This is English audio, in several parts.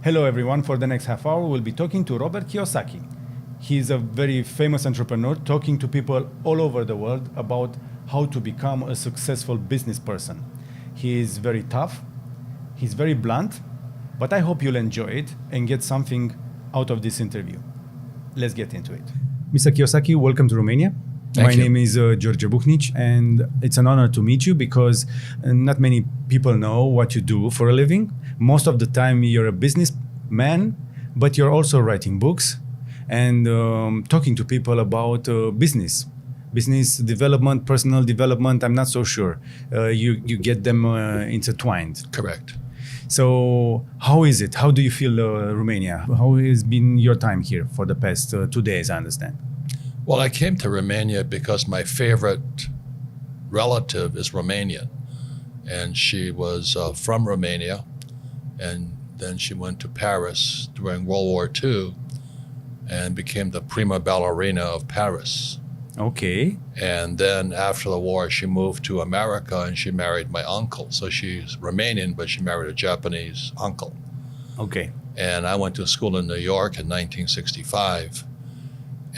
Hello everyone, for the next half hour we'll be talking to Robert Kiyosaki. He's a very famous entrepreneur talking to people all over the world about how to become a successful business person. He is very tough, he's very blunt, but I hope you'll enjoy it and get something out of this interview. Let's get into it. Mr. Kiyosaki, welcome to Romania. Thank My you. name is George Buchnic, and it's an honor to meet you because not many people know what you do for a living. Most of the time you're a businessman, but you're also writing books and talking to people about business development, personal development. I'm not so sure. You get them intertwined. Correct. So how is it? How do you feel Romania? How has been your time here for the past 2 days, I understand? Well, I came to Romania because my favorite relative is Romanian, and she was from Romania, and then she went to Paris during World War II and became the prima ballerina of Paris. Okay. And then after the war, she moved to America and she married my uncle. So she's Romanian, but she married a Japanese uncle. Okay. And I went to school in New York in 1965.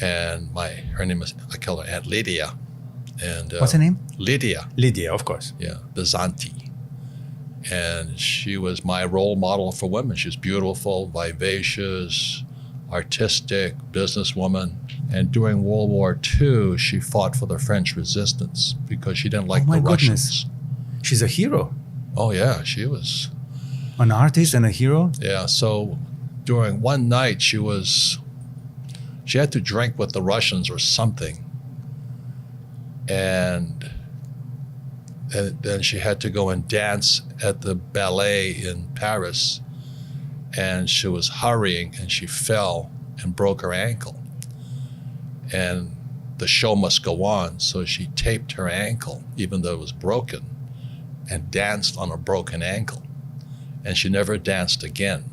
And her name is, I call her Aunt Lydia. And What's her name? Lydia. Lydia, of course. Yeah, Bizanti. And she was my role model for women. She was beautiful, vivacious, artistic, businesswoman. And during World War II, she fought for the French resistance because she didn't like the Russians. She's a hero. Oh yeah, she was. An artist and a hero? Yeah, so during one night she had to drink with the Russians or something. And then she had to go and dance at the ballet in Paris. And she was hurrying and she fell and broke her ankle. And the show must go on, so she taped her ankle, even though it was broken, and danced on a broken ankle. And she never danced again.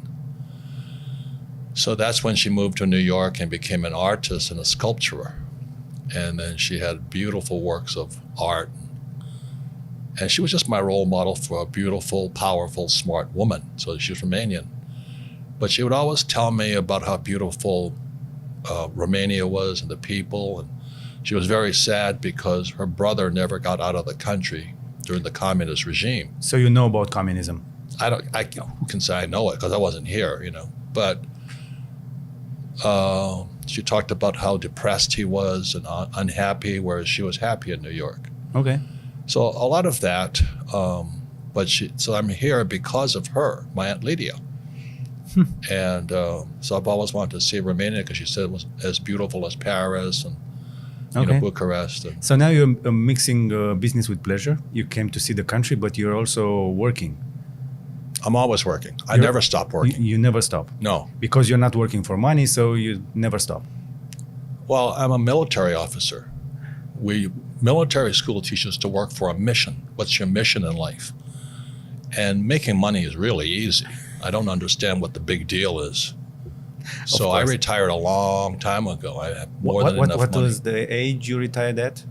So that's when she moved to New York and became an artist and a sculptor. And then she had beautiful works of art. And she was just my role model for a beautiful, powerful, smart woman. So she was Romanian. But she would always tell me about how beautiful Romania was and the people. And she was very sad because her brother never got out of the country during the communist regime. So you know about communism? Who can say I know it, because I wasn't here, But she talked about how depressed he was and unhappy, whereas she was happy in New York. Okay. So a lot of that, so I'm here because of her, my Aunt Lydia. And so I've always wanted to see Romania because she said it was as beautiful as Paris and Bucharest. So now you're mixing business with pleasure. You came to see the country, but you're also working. I'm always working. I never stop working. You never stop? No. Because you're not working for money, so you never stop? Well, I'm a military officer. Military school teaches to work for a mission. What's your mission in life? And making money is really easy. I don't understand what the big deal is. So I retired a long time ago. I have more than enough money. What was the age you retired at?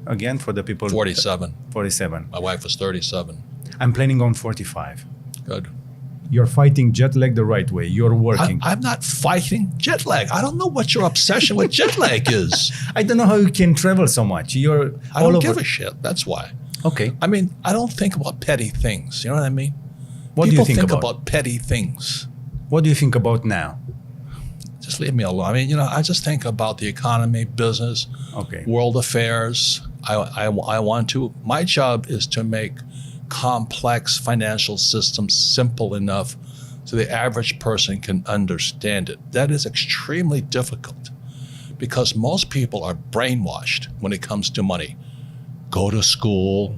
Again, for the people? 47. 47. My wife was 37. I'm planning on 45. Good. You're fighting jet lag the right way. You're working. I'm not fighting jet lag. I don't know what your obsession with jet lag is. I don't know how you can travel so much. You're I don't give a shit. That's why. Okay. I mean, I don't think about petty things. You know what I mean? What do you think about petty things. What do you think about now? Just leave me alone. I mean, I just think about the economy, business, world affairs. My job is to make complex financial systems simple enough so the average person can understand it. That is extremely difficult because most people are brainwashed when it comes to money. Go to school,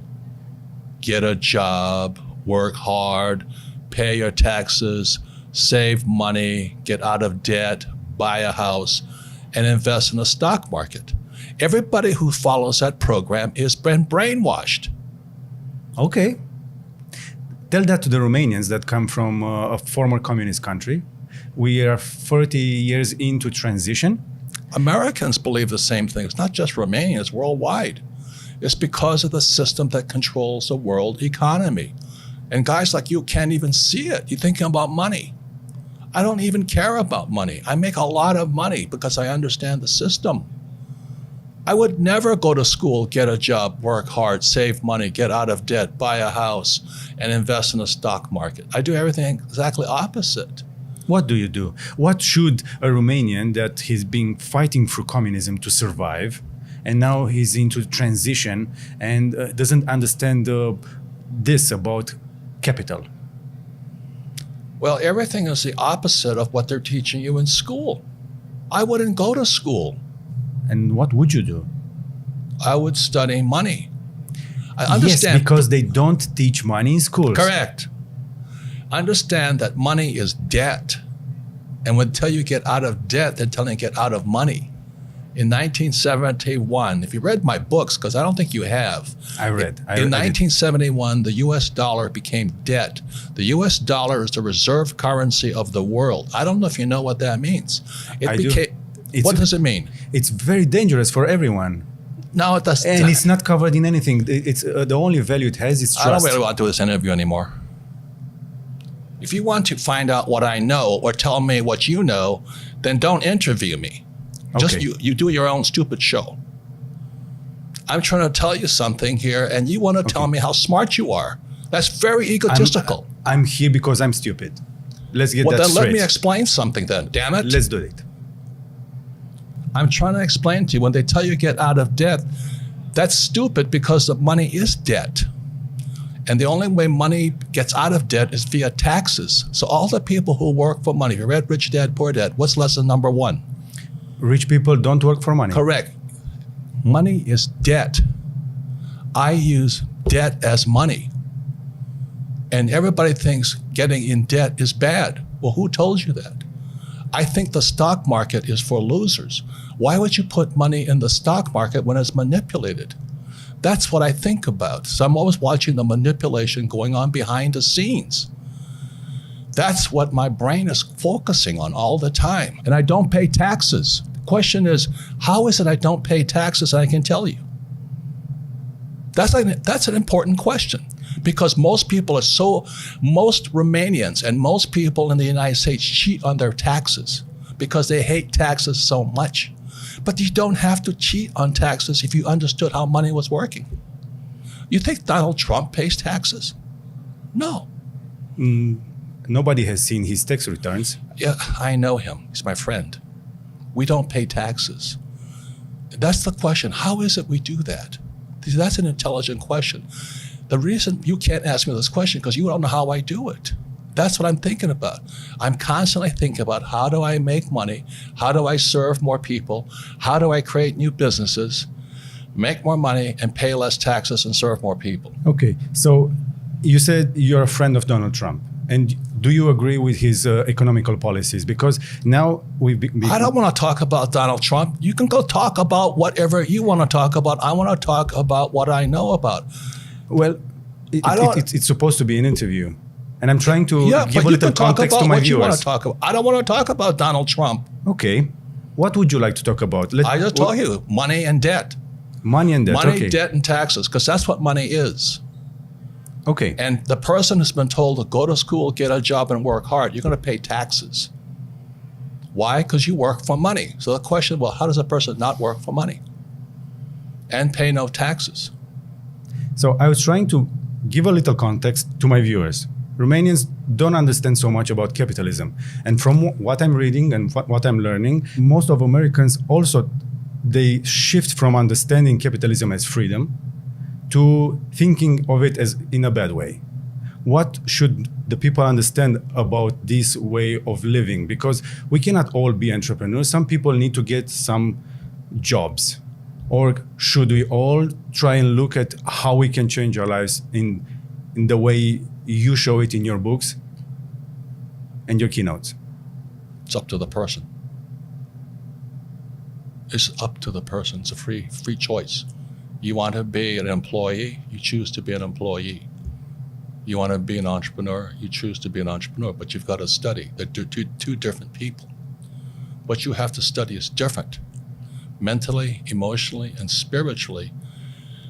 get a job, work hard, pay your taxes, save money, get out of debt, buy a house, and invest in the stock market. Everybody who follows that program has been brainwashed. Okay. Tell that to the Romanians that come from a former communist country. We are 30 years into transition. Americans believe the same thing. It's not just Romania, it's worldwide. It's because of the system that controls the world economy. And guys like you can't even see it. You're thinking about money. I don't even care about money. I make a lot of money because I understand the system. I would never go to school, get a job, work hard, save money, get out of debt, buy a house, and invest in the stock market. I do everything exactly opposite. What do you do? What should a Romanian that he's been fighting through communism to survive, and now he's into transition and doesn't understand this about capital? Well, everything is the opposite of what they're teaching you in school. I wouldn't go to school. And what would you do? I would study money. I understand. Yes, because they don't teach money in schools. Correct. Understand that money is debt. And until you get out of debt, they're telling you to get out of money. In 1971, if you read my books, because I don't think you have. I read. In 1971, the US dollar became debt. The US dollar is the reserve currency of the world. I don't know if you know what that means. What does it mean? It's very dangerous for everyone. No, it doesn't. And it's not covered in anything. It's the only value it has is trust. I don't really want to do this interview anymore. If you want to find out what I know or tell me what you know, then don't interview me. Just you do your own stupid show. I'm trying to tell you something here, and you want to tell me how smart you are. That's very egotistical. I'm here because I'm stupid. Let's get that then straight. Let me explain something then, damn it. Let's do it. I'm trying to explain to you, when they tell you get out of debt, that's stupid because the money is debt. And the only way money gets out of debt is via taxes. So all the people who work for money, if you read Rich Dad, Poor Dad, what's lesson number 1? Rich people don't work for money. Correct. Money is debt. I use debt as money. And everybody thinks getting in debt is bad. Well, who told you that? I think the stock market is for losers. Why would you put money in the stock market when it's manipulated? That's what I think about. So I'm always watching the manipulation going on behind the scenes. That's what my brain is focusing on all the time. And I don't pay taxes. The question is, how is it I don't pay taxes? And I can tell you. That's an important question, because most Romanians and most people in the United States cheat on their taxes because they hate taxes so much. But you don't have to cheat on taxes if you understood how money was working. You think Donald Trump pays taxes? No. Nobody has seen his tax returns. Yeah, I know him. He's my friend. We don't pay taxes. That's the question. How is it we do that? That's an intelligent question. The reason you can't ask me this question because you don't know how I do it. That's what I'm thinking about. I'm constantly thinking about, how do I make money? How do I serve more people? How do I create new businesses, make more money, and pay less taxes and serve more people? Okay, so you said you're a friend of Donald Trump. And do you agree with his economical policies? Because now I don't want to talk about Donald Trump. You can go talk about whatever you want to talk about. I want to talk about what I know about. Well, it's supposed to be an interview. And I'm trying to give a little context to my viewers. I don't want to talk about Donald Trump. Okay. What would you like to talk about? I just told you, money and debt. Money and debt, Money, debt, and taxes, because that's what money is. Okay. And the person who's been told to go to school, get a job, and work hard, you're going to pay taxes. Why? Because you work for money. So the question, well, how does a person not work for money and pay no taxes? So I was trying to give a little context to my viewers. Romanians don't understand so much about capitalism. And from what I'm reading and what I'm learning, most of Americans also, they shift from understanding capitalism as freedom to thinking of it as in a bad way. What should the people understand about this way of living? Because we cannot all be entrepreneurs. Some people need to get some jobs. Or should we all try and look at how we can change our lives in the way you show it in your books and your keynotes? It's up to the person. It's up to the person. It's a free choice. You want to be an employee, you choose to be an employee. You want to be an entrepreneur, you choose to be an entrepreneur, but you've got to study. They're two different people. What you have to study is different. Mentally, emotionally, and spiritually,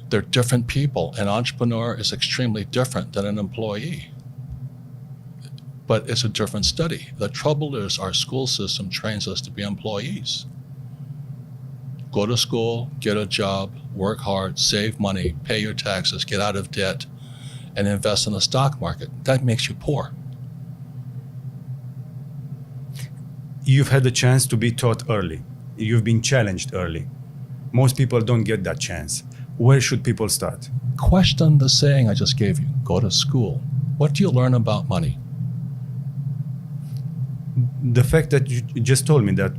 they're different people. An entrepreneur is extremely different than an employee. But it's a different study. The trouble is our school system trains us to be employees. Go to school, get a job, work hard, save money, pay your taxes, get out of debt, and invest in the stock market. That makes you poor. You've had the chance to be taught early. You've been challenged early. Most people don't get that chance. Where should people start? Question the saying I just gave you. Go to school. What do you learn about money? The fact that you just told me that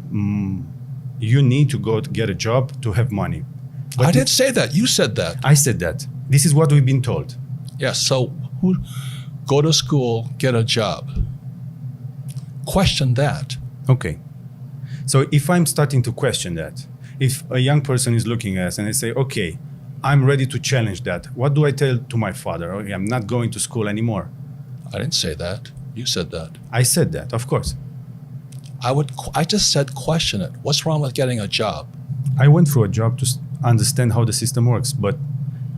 you need to go to get a job to have money. But I didn't say that. You said that. I said that. This is what we've been told. Yes. So go to school, get a job. Question that. Okay. So if I'm starting to question that, if a young person is looking at us and they say, okay, I'm ready to challenge that, what do I tell to my father? Okay, I'm not going to school anymore. I didn't say that. You said that. I said that, of course. I just said question it. What's wrong with getting a job? I went through a job to understand how the system works, but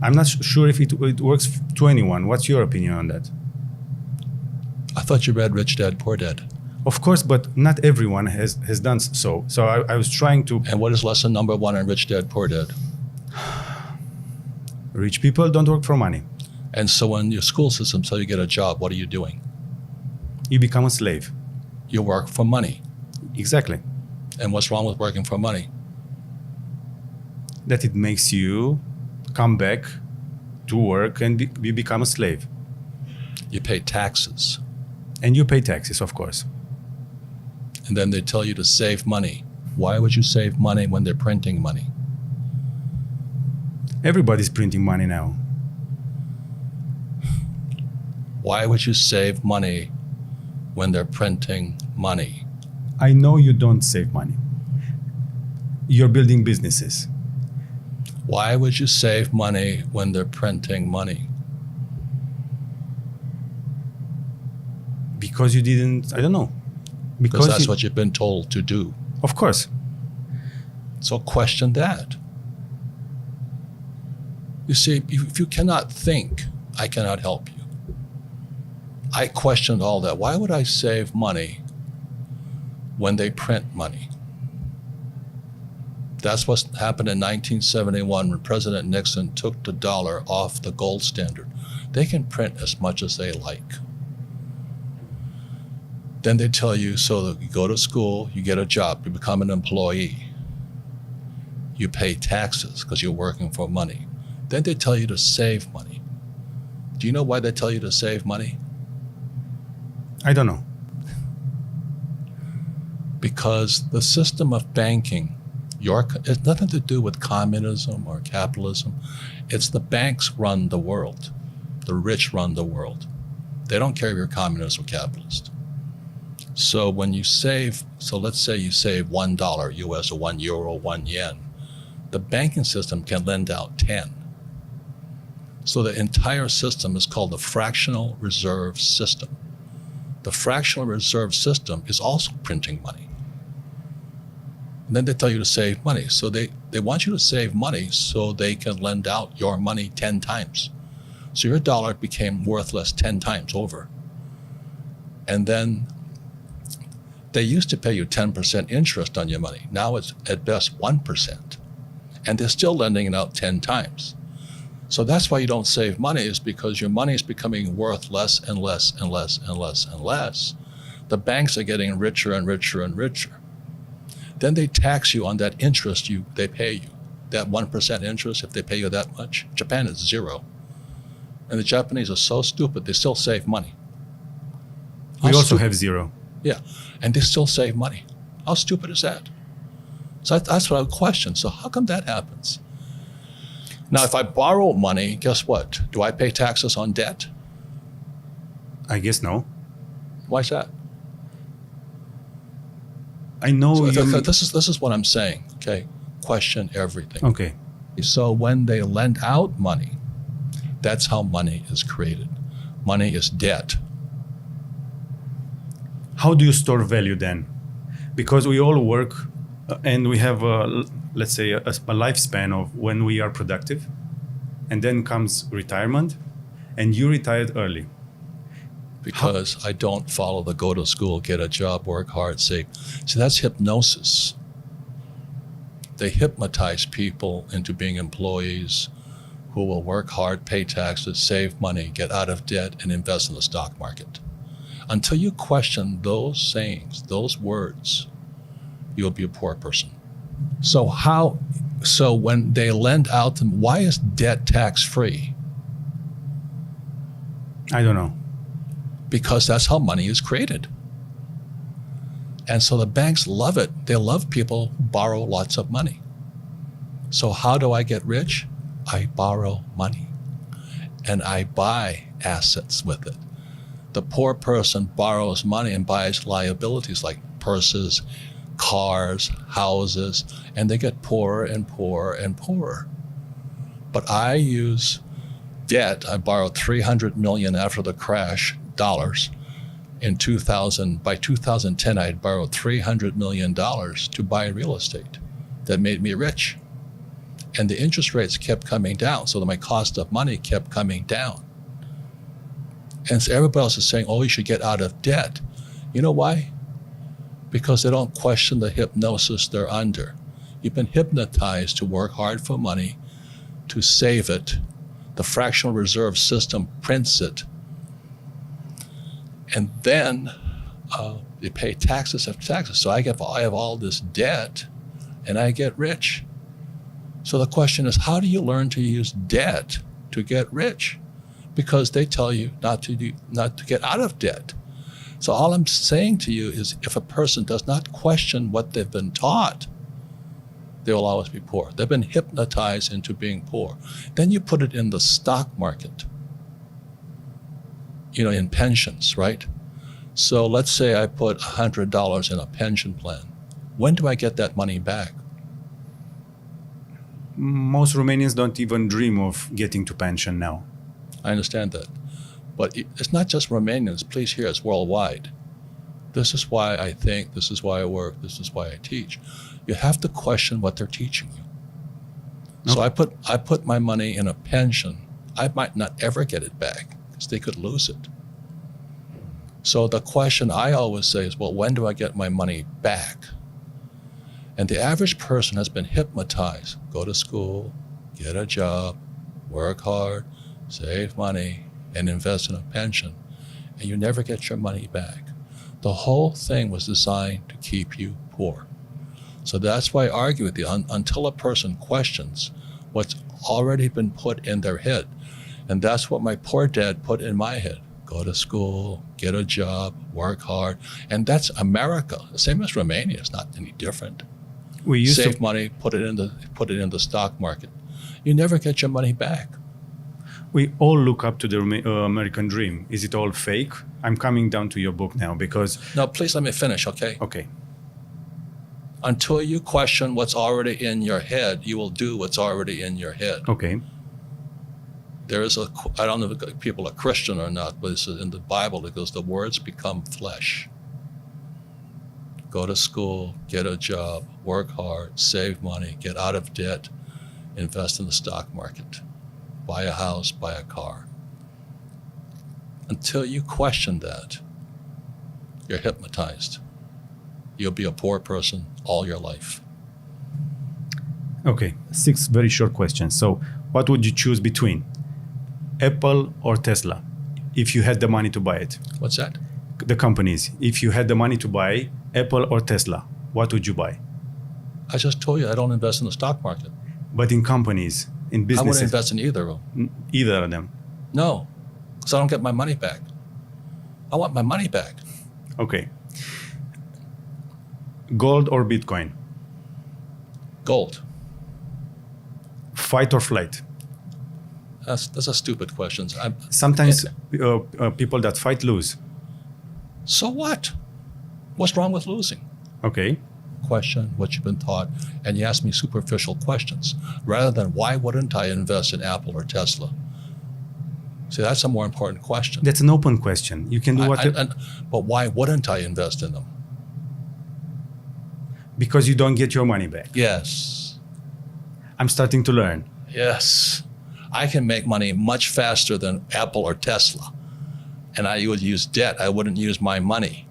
I'm not sure if it works to anyone. What's your opinion on that? I thought you read Rich Dad, Poor Dad. Of course, but not everyone has done so. So I was trying to... And what is lesson number 1 in Rich Dad, Poor Dad? Rich people don't work for money. And so when your school system tells you get a job, what are you doing? You become a slave. You work for money. Exactly. And what's wrong with working for money? That it makes you come back to work and you become a slave. You pay taxes. And you pay taxes, of course. And then they tell you to save money. Why would you save money when they're printing money? Everybody's printing money now. Why would you save money when they're printing money? I know you don't save money. You're building businesses. Why would you save money when they're printing money? Because you didn't, I don't know. Because that's what you've been told to do. Of course. So question that. You see, if you cannot think, I cannot help you. I questioned all that. Why would I save money when they print money? That's what happened in 1971 when President Nixon took the dollar off the gold standard. They can print as much as they like. Then they tell you, so that you go to school, you get a job, you become an employee. You pay taxes because you're working for money. Then they tell you to save money. Do you know why they tell you to save money? I don't know. Because the system of banking, it's nothing to do with communism or capitalism. It's the banks run the world. The rich run the world. They don't care if you're communist or capitalist. So when you save, so let's say you save $1 US or €1, 1 yen, the banking system can lend out 10. So the entire system is called the fractional reserve system. The fractional reserve system is also printing money. And then they tell you to save money. So they want you to save money so they can lend out your money 10 times. So your dollar became worthless 10 times over. And then they used to pay you 10% interest on your money. Now it's at best 1%. And they're still lending it out 10 times. So that's why you don't save money, is because your money is becoming worth less and less and less and less and less. The banks are getting richer and richer and richer. Then they tax you on that interest they pay you. That 1% interest, if they pay you that much. Japan is 0. And the Japanese are so stupid, they still save money. We also have 0. Yeah, and they still save money. How stupid is that? So that's what I would question. So how come that happens? Now, if I borrow money, guess what? Do I pay taxes on debt? I guess no. Why is that? I know this is what I'm saying, okay? Question everything. Okay. So when they lend out money, that's how money is created. Money is debt. How do you store value then? Because we all work and we have, let's say, a lifespan of when we are productive, and then comes retirement, and you retired early. because I don't follow the go to school, get a job, work hard, save. See, that's hypnosis. They hypnotize people into being employees who will work hard, pay taxes, save money, get out of debt, and invest in the stock market. Until you question those sayings, those words, you'll be a poor person. So when they lend out them, why is debt tax-free? I don't know. Because that's how money is created. And so the banks love it. They love people who borrow lots of money. So how do I get rich? I borrow money and I buy assets with it. The poor person borrows money and buys liabilities like purses, cars, houses, and they get poorer and poorer and poorer. But I use debt. I borrowed $300 million after the crash, dollars. In 2000, by 2010, I had borrowed $300 million to buy real estate that made me rich. And the interest rates kept coming down, so that my cost of money kept coming down. And so everybody else is saying, oh, you should get out of debt. You know why? Because they don't question the hypnosis they're under. You've been hypnotized to work hard for money, to save it. The fractional reserve system prints it. And then you pay taxes after taxes. So I have all this debt and I get rich. So the question is, how do you learn to use debt to get rich? Because they tell you not to get out of debt. So all I'm saying to you is, if a person does not question what they've been taught, they will always be poor. They've been hypnotized into being poor. Then you put it in the stock market, in pensions, right? So let's say I put $100 in a pension plan. When do I get that money back? Most Romanians don't even dream of getting to pension now. I understand that. But it's not just Romanians. Please hear, it's worldwide. This is why I think, this is why I work, this is why I teach. You have to question what they're teaching you. So I put my money in a pension. I might not ever get it back because they could lose it. So the question I always say is, well, when do I get my money back? And the average person has been hypnotized. Go to school, get a job, work hard, save money, and invest in a pension. And you never get your money back. The whole thing was designed to keep you poor. So that's why I argue with you. Until a person questions what's already been put in their head. And that's what my poor dad put in my head. Go to school, get a job, work hard. And that's America. The same as Romania. It's not any different. We used Save money, put it in the stock market. You never get your money back. We all look up to the American dream. Is it all fake? I'm coming down to your book now because... No, please let me finish, okay? Okay. Until you question what's already in your head, you will do what's already in your head. Okay. There is I don't know if people are Christian or not, but it's in the Bible, it goes, the words become flesh. Go to school, get a job, work hard, save money, get out of debt, invest in the stock market, buy a house, buy a car. Until you question that, you're hypnotized. You'll be a poor person all your life. Okay, 6 very short questions. So what would you choose between Apple or Tesla if you had the money to buy it? What's that? The companies. If you had the money to buy Apple or Tesla, what would you buy? I just told you I don't invest in the stock market. But in companies, in I businesses. wouldn't invest in either of them. Either of them. No, because I don't get my money back. I want my money back. Okay. Gold or Bitcoin? Gold. Fight or flight? That's a stupid question. Sometimes people that fight lose. So what? What's wrong with losing? Okay. Question what you've been taught, and you ask me superficial questions rather than why wouldn't I invest in Apple or Tesla? See, that's a more important question. That's an open question. You can do but why wouldn't I invest in them? Because you don't get your money back. Yes. I'm starting to learn. Yes. I can make money much faster than Apple or Tesla. and I would use debt. I wouldn't use my money.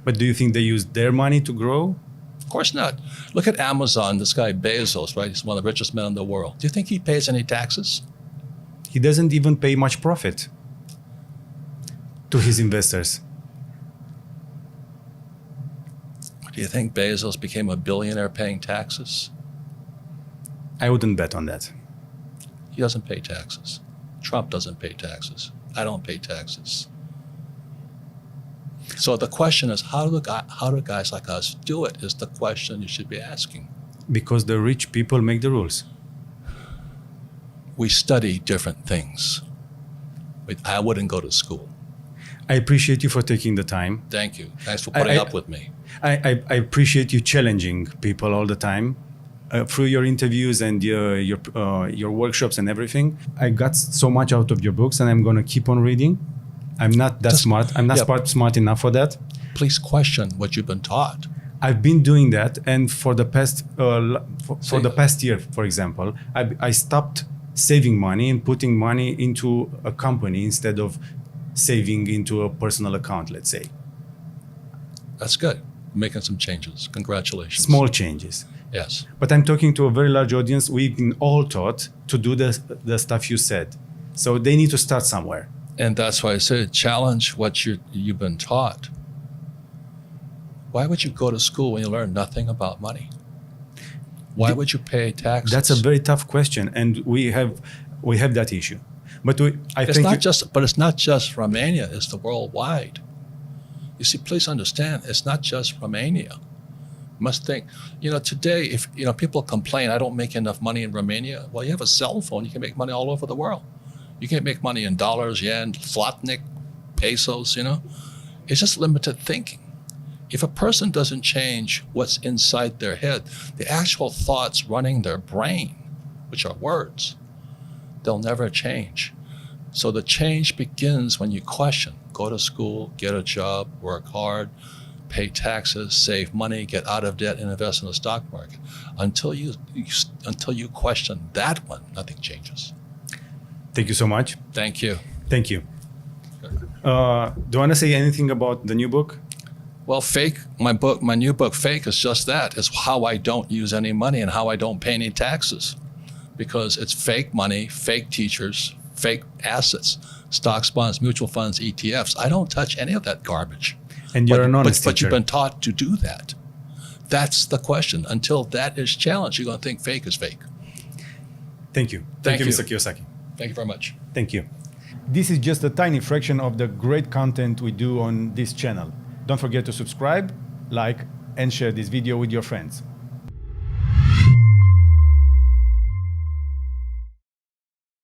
But do you think they use their money to grow? Of course not. Look at Amazon, this guy Bezos, right? He's one of the richest men in the world. Do you think he pays any taxes? He doesn't even pay much profit to his investors. Do you think Bezos became a billionaire paying taxes? I wouldn't bet on that. He doesn't pay taxes. Trump doesn't pay taxes. I don't pay taxes. So the question is, how do guys like us do it is the question you should be asking. Because the rich people make the rules. We study different things. I wouldn't go to school. I appreciate you for taking the time. Thank you. Thanks for putting up with me. I appreciate you challenging people all the time through your interviews and your workshops and everything. I got so much out of your books, and I'm going to keep on reading. I'm not that smart. I'm not smart enough for that. Please question what you've been taught. I've been doing that, and for the past year, for example, I stopped saving money and putting money into a company instead of saving into a personal account, let's say. That's good. Making some changes. Congratulations. Small changes. Yes. But I'm talking to a very large audience. We've been all taught to do the stuff you said. So they need to start somewhere. And that's why I said challenge what you've been taught. Why would you go to school when you learn nothing about money? Why would you pay taxes? That's a very tough question, and we have that issue. But it's not just Romania, it's the worldwide. You see, please understand, it's not just Romania. You must think, today, if people complain, I don't make enough money in Romania. Well, you have a cell phone, you can make money all over the world. You can't make money in dollars, yen, zlotnik, pesos, It's just limited thinking. If a person doesn't change what's inside their head, the actual thoughts running their brain, which are words, they'll never change. So the change begins when you question. Go to school, get a job, work hard, pay taxes, save money, get out of debt, and invest in the stock market. Until you question that one, nothing changes. Thank you so much. Thank you. Thank you. Do you want to say anything about the new book? Well, my new book, Fake, is just that. It's how I don't use any money and how I don't pay any taxes. Because it's fake money, fake teachers, fake assets, stocks, bonds, mutual funds, ETFs. I don't touch any of that garbage. And you're an honest teacher. But you've been taught to do that. That's the question. Until that is challenged, you're going to think fake is fake. Thank you. Thank you, Mr. Kiyosaki. Thank you very much. Thank you. This is just a tiny fraction of the great content we do on this channel. Don't forget to subscribe, like, and share this video with your friends.